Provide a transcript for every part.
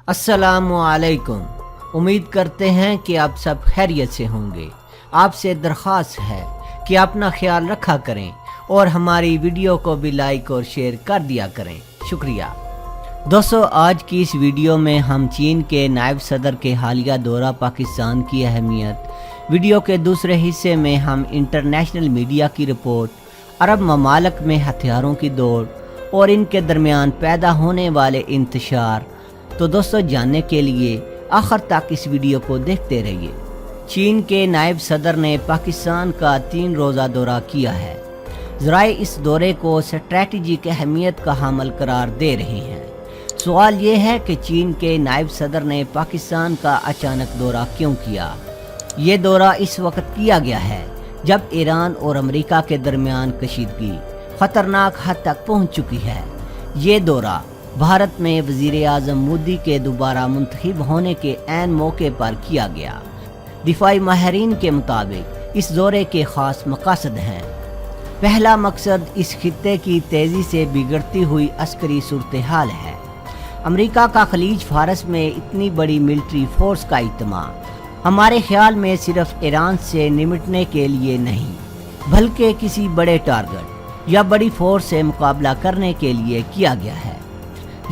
अस्सलामुअलैकुम। उम्मीद करते हैं कि आप सब खैरियत से होंगे। आपसे दरख्वास्त है कि अपना ख्याल रखा करें और हमारी वीडियो को भी लाइक और शेयर कर दिया करें। शुक्रिया। दोस्तों, आज की इस वीडियो में हम चीन के नायब सदर के हालिया दौरा पाकिस्तान की अहमियत, वीडियो के दूसरे हिस्से में हम इंटरनेशनल मीडिया की रिपोर्ट, अरब ममालिक में हथियारों की दौड़ और इनके दरमियान पैदा होने वाले इंतशार। तो दोस्तों, जानने के लिए आखिर तक इस वीडियो को देखते रहिए। चीन के नायब सदर ने पाकिस्तान का 3 रोज़ा दौरा किया है। ज़राए इस दौरे को स्ट्रैटेजिक अहमियत का हामिल करार दे रहे हैं। सवाल ये है कि चीन के नायब सदर ने पाकिस्तान का अचानक दौरा क्यों किया। ये दौरा इस वक्त किया गया है जब ईरान और अमेरिका के दरमियान कशीदगी ख़तरनाक हद तक पहुँच चुकी है। ये दौरा भारत में वज़ीर आज़म मोदी के दोबारा मुंतखब होने के ऐन मौके पर किया गया। दिफाई माहिरीन के मुताबिक इस दौरे के ख़ास मक़ासद हैं। पहला मकसद इस खित्ते की तेज़ी से बिगड़ती हुई अस्करी सूरत हाल है। अमेरिका का खलीज फारस में इतनी बड़ी मिलिट्री फोर्स का इत्तेमाम हमारे ख्याल में सिर्फ ईरान से निपटने के लिए नहीं, बल्कि किसी बड़े टारगेट या बड़ी फोर्स से मुकाबला करने के लिए किया गया है।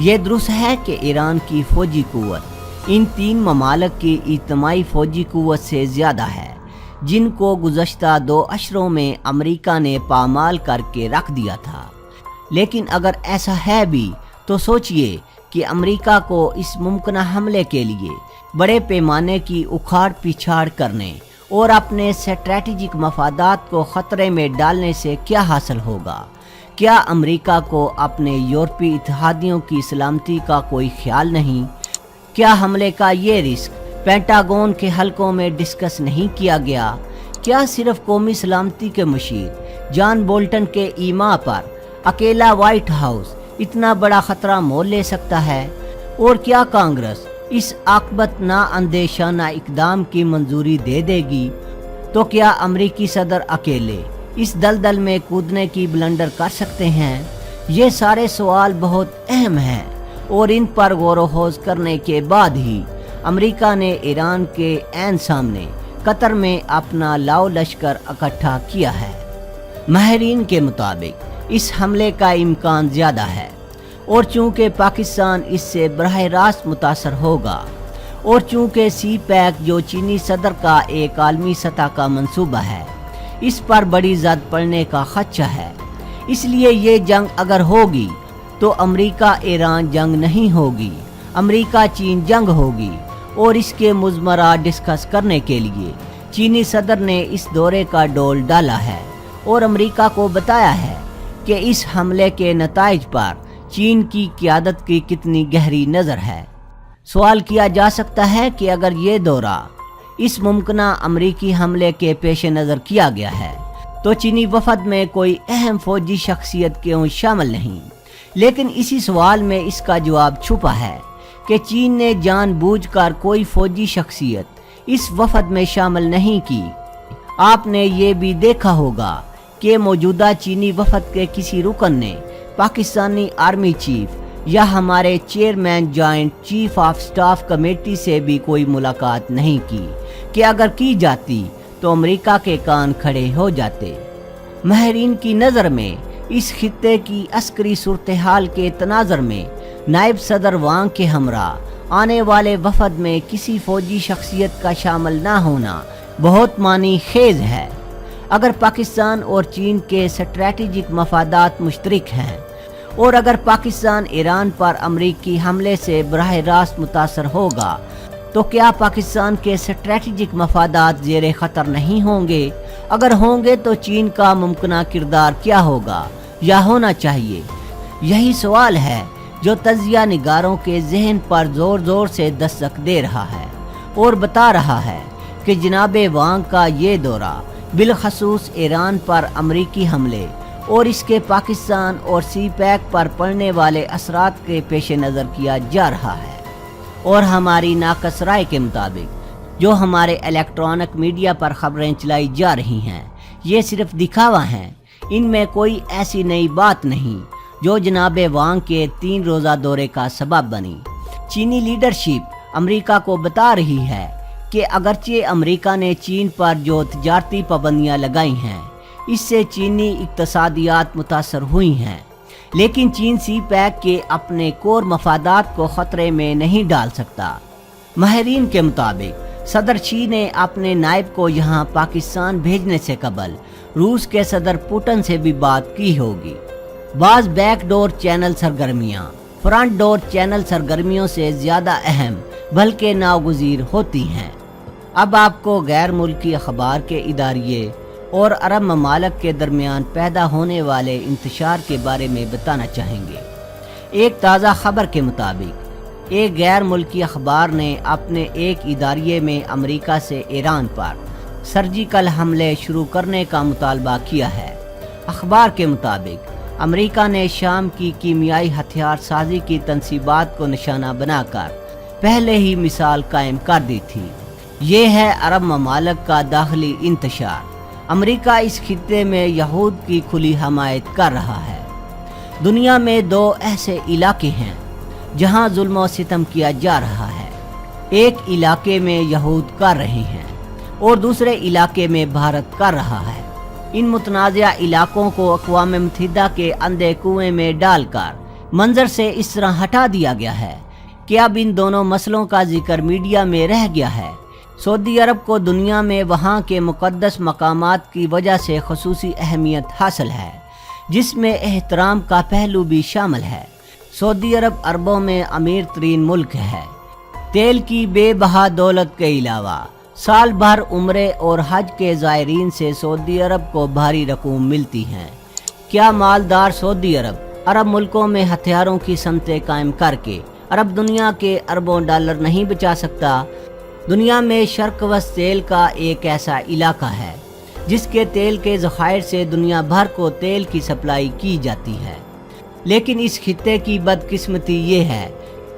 ये दुरुस्त है कि ईरान की फ़ौजी कुव्वत इन 3 ममालिक की इज्तिमाई फ़ौजी कुव्वत से ज़्यादा है, जिनको गुज़श्ता 2 अशरों में अमेरिका ने पामाल करके रख दिया था। लेकिन अगर ऐसा है भी तो सोचिए कि अमेरिका को इस मुमकिन हमले के लिए बड़े पैमाने की उखाड़ पिछाड़ करने और अपने स्ट्रैटेजिक मफादात को ख़तरे में डालने से क्या हासिल होगा। क्या अमेरिका को अपने यूरोपीय इत्तेहादियों की सलामती का कोई ख्याल नहीं? क्या हमले का ये रिस्क पेंटागन के हलकों में डिस्कस नहीं किया गया? क्या सिर्फ कौमी सलामती के मुशीर जॉन बोल्टन के ईमा पर अकेला व्हाइट हाउस इतना बड़ा ख़तरा मोल ले सकता है? और क्या कांग्रेस इस आकबत ना अंदेशाना इकदाम की मंजूरी दे देगी? तो क्या अमेरिकी सदर अकेले इस दलदल में कूदने की ब्लंडर कर सकते हैं? ये सारे सवाल बहुत अहम हैं और इन पर गौर-व-खोज करने के बाद ही अमेरिका ने ईरान के ऐन सामने कतर में अपना लाओ लश्कर इकट्ठा किया है। माहिरीन के मुताबिक इस हमले का इम्कान ज़्यादा है और चूँकि पाकिस्तान इससे बराह रास्त मुतासर होगा और चूँकि सी पैक जो चीनी सदर का एक आलमी सतह का मंसूबा है, इस पर बड़ी ज़द पड़ने का खदशा है। इसलिए ये जंग अगर होगी तो अमेरिका ईरान जंग नहीं होगी, अमेरिका चीन जंग होगी। और इसके मुज़मरा डिस्कस करने के लिए चीनी सदर ने इस दौरे का डोल डाला है और अमेरिका को बताया है कि इस हमले के नताइज पर चीन की क़यादत की कितनी गहरी नज़र है। सवाल किया जा सकता है कि अगर ये दौरा इस मुमकिना अमरीकी हमले के पेश नज़र किया गया है तो चीनी वफद में कोई अहम फ़ौजी शख्सियत क्यों शामिल नहीं। लेकिन इसी सवाल में इसका जवाब छुपा है कि चीन ने जानबूझकर कोई फ़ौजी शख्सियत इस वफद में शामिल नहीं की। आपने ये भी देखा होगा कि मौजूदा चीनी वफद के किसी रुकन ने पाकिस्तानी आर्मी चीफ या हमारे chairman joint chief of staff committee से भी कोई मुलाकात नहीं की कि अगर की जाती तो अमेरिका के कान खड़े हो जाते। माहिरीन की नज़र में इस खित्ते की अस्करी सूरत हाल के तनाज़र में नायब सदर वांग के हमरा आने वाले वफद में किसी फ़ौजी शख्सियत का शामिल ना होना बहुत मानी खेज है। अगर पाकिस्तान और चीन के स्ट्रैटेजिक मफादात मुश्तरक हैं और अगर पाकिस्तान ईरान पर अमरीकी हमले से बराह रास्त मुतासर होगा तो क्या पाकिस्तान के स्ट्रैटेजिक मफादात ज़ेरे ख़तर नहीं होंगे? अगर होंगे तो चीन का मुमकिन किरदार क्या होगा या होना चाहिए? यही सवाल है जो तजिया निगारों के जहन पर ज़ोर ज़ोर से दस्तक दे रहा है और बता रहा है कि जनाब वांग का ये दौरा बिलखसूस ईरान पर अमरीकी हमले और इसके पाकिस्तान और सी पैक पर पड़ने वाले असरात के पेश नज़र किया जा रहा है। और हमारी नाकस राय के मुताबिक जो हमारे इलेक्ट्रॉनिक मीडिया पर खबरें चलाई जा रही हैं, ये सिर्फ दिखावा हैं। इनमें कोई ऐसी नई बात नहीं जो जनाब वांग के 3 रोज़ा दौरे का सबब बनी। चीनी लीडरशिप अमेरिका को बता रही है कि अगरचे अमेरिका ने चीन पर जो तजारती पाबंदियां लगाई हैं, इससे चीनी इक्तसादियात मुतासर हुई हैं, लेकिन चीन सी पैक के अपने कोर मफादात को ख़तरे में नहीं डाल सकता। माहिरीन के मुताबिक सदर शी ने अपने नायब को यहाँ पाकिस्तान भेजने से कबल रूस के सदर पुतिन से भी बात की होगी। बाज़ बैकडोर चैनल सरगर्मियाँ फ्रंट डोर चैनल सरगर्मियों से ज़्यादा अहम बल्कि नागुज़ीर होती हैं। अब आपको गैर मुल्की अखबार के इदारिये और अरब ममालक के दरमियान पैदा होने वाले इंतशार के बारे में बताना चाहेंगे। एक ताज़ा खबर के मुताबिक एक गैर मुल्की अखबार ने अपने एक इदारिये में अमेरिका से ईरान पर सर्जिकल हमले शुरू करने का मुतालबा किया है। अखबार के मुताबिक अमेरिका ने शाम की कीमियाई हथियार साजी की तनसीबात को निशाना बनाकर पहले ही मिसाल कायम कर दी थी। ये है अरब ममालक का दाखिली इंतशार। अमेरिका इस खित्ते में यहूद की खुली हमायत कर रहा है। दुनिया में दो ऐसे इलाके हैं जहां जुल्म और सितम किया जा रहा है। एक इलाके में यहूद कर रहे हैं और दूसरे इलाके में भारत कर रहा है। इन मुतनाज़िया इलाकों को अक़वाम मुत्तहिदा के अंधे कुएं में डालकर मंजर से इस तरह हटा दिया गया है कि अब इन दोनों मसलों का जिक्र मीडिया में रह गया है। सऊदी अरब को दुनिया में वहाँ के मुक़द्दस मकामात की वजह से ख़ुसूसी अहमियत हासिल है, जिसमें एहतराम का पहलू भी शामिल है। सऊदी अरब अरबों में अमीर तरीन मुल्क है। तेल की बेबहा दौलत के अलावा साल भर उम्रे और हज के ज़ायरीन से सऊदी अरब को भारी रकूम मिलती हैं। क्या मालदार सऊदी अरब अरब मुल्कों में हथियारों की सनतें कायम करके अरब दुनिया के अरबों डॉलर नहीं बचा सकता? दुनिया में शर्क वस्त तेल का एक ऐसा इलाका है जिसके तेल के ज़खायर से दुनिया भर को तेल की सप्लाई की जाती है, लेकिन इस खित्ते की बदकिस्मती ये है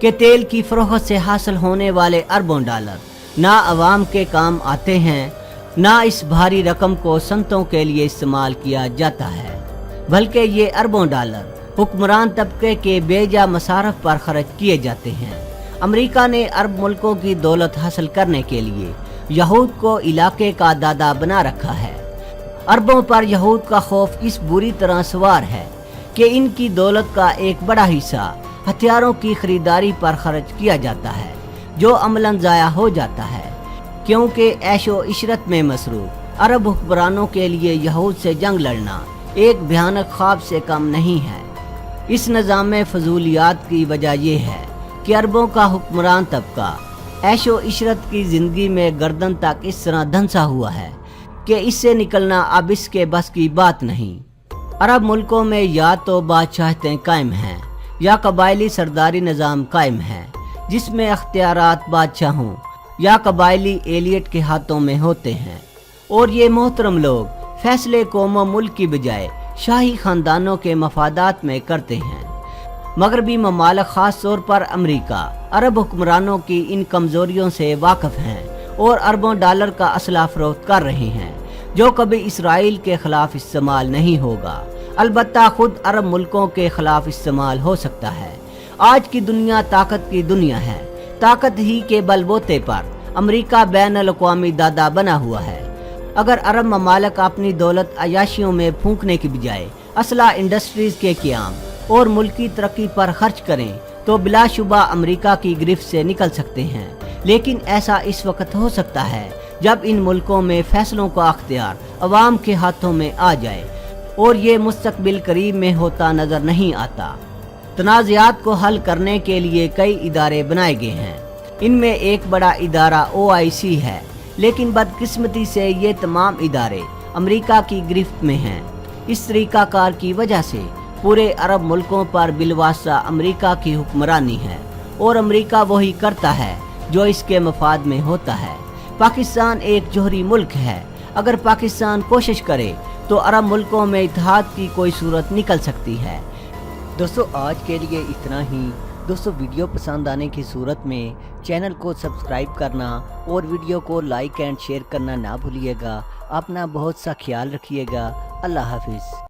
कि तेल की फ़रोख्त से हासिल होने वाले अरबों डॉलर ना अवाम के काम आते हैं, ना इस भारी रकम को संतों के लिए इस्तेमाल किया जाता है, बल्कि ये अरबों डॉलर हुक्मरान तबके के बेजा मसारफ पर खर्च किए जाते हैं। अमेरिका ने अरब मुल्कों की दौलत हासिल करने के लिए यहूद को इलाके का दादा बना रखा है। अरबों पर यहूद का खौफ इस बुरी तरह सवार है कि इनकी दौलत का एक बड़ा हिस्सा हथियारों की खरीदारी पर खर्च किया जाता है, जो अमलन ज़ाया हो जाता है, क्योंकि ऐशो इशरत में मसरूफ़ अरब हुक्मरानों के लिए यहूद से जंग लड़ना एक भयानक ख्वाब से कम नहीं है। इस निज़ाम में फजूलियात की वजह यह है कि अरबों का हुक्मरान तबका ऐशो इशरत की ज़िंदगी में गर्दन तक इस तरह धंसा हुआ है कि इससे निकलना अब इसके बस की बात नहीं। अरब मुल्कों में या तो बादशाहतें कायम हैं या कबायली सरदारी निज़ाम कायम है, जिसमें अख्तियारात बादशाहों या कबायली एलियट के हाथों में होते हैं, और ये मोहतरम लोग फैसले कौम मुल्क की बजाय शाही ख़ानदानों के मफादात में करते हैं। मगरबी ममालिक ख़ास तौर पर अमेरिका अरब हुक्मरानों की इन कमज़ोरियों से वाकिफ़ हैं और अरबों डॉलर का असला फ़रोख्त कर रहे हैं, जो कभी इसराइल के ख़िलाफ़ इस्तेमाल नहीं होगा, अलबत्ता ख़ुद अरब मुल्कों के ख़िलाफ़ इस्तेमाल हो सकता है। आज की दुनिया ताकत की दुनिया है। ताकत ही के बलबूते पर अमेरिका बैन-उल-अक़वामी दादा बना हुआ है। अगर अरब ममालिक अपनी दौलत अयाशियों में फूंकने की बजाय असला इंडस्ट्रीज़ के क़याम और मुल्की तरक्की पर खर्च करें तो बिलाशुबा अमेरिका की गिरफ्त से निकल सकते हैं। लेकिन ऐसा इस वक्त हो सकता है जब इन मुल्कों में फैसलों का अख्तियार अवाम के हाथों में आ जाए, और ये मुस्तकबिल करीब में होता नज़र नहीं आता। तनाज़ात को हल करने के लिए कई इदारे बनाए गए हैं। इनमें एक बड़ा इदारा OIC है, लेकिन बदकिस्मती से ये तमाम इदारे अमेरिका की गिरफ्त में हैं। इस तरीक़ाकार की वजह से पूरे अरब मुल्कों पर बिलवास्ता अमेरिका की हुक्मरानी है, और अमेरिका वही करता है जो इसके मफाद में होता है। पाकिस्तान एक जोहरी मुल्क है। अगर पाकिस्तान कोशिश करे तो अरब मुल्कों में इत्तेहाद की कोई सूरत निकल सकती है। दोस्तों, आज के लिए इतना ही। दोस्तों, वीडियो पसंद आने की सूरत में चैनल को सब्सक्राइब करना और वीडियो को लाइक एंड शेयर करना ना भूलिएगा। अपना बहुत सा ख्याल रखिएगा। अल्लाह हाफिज़।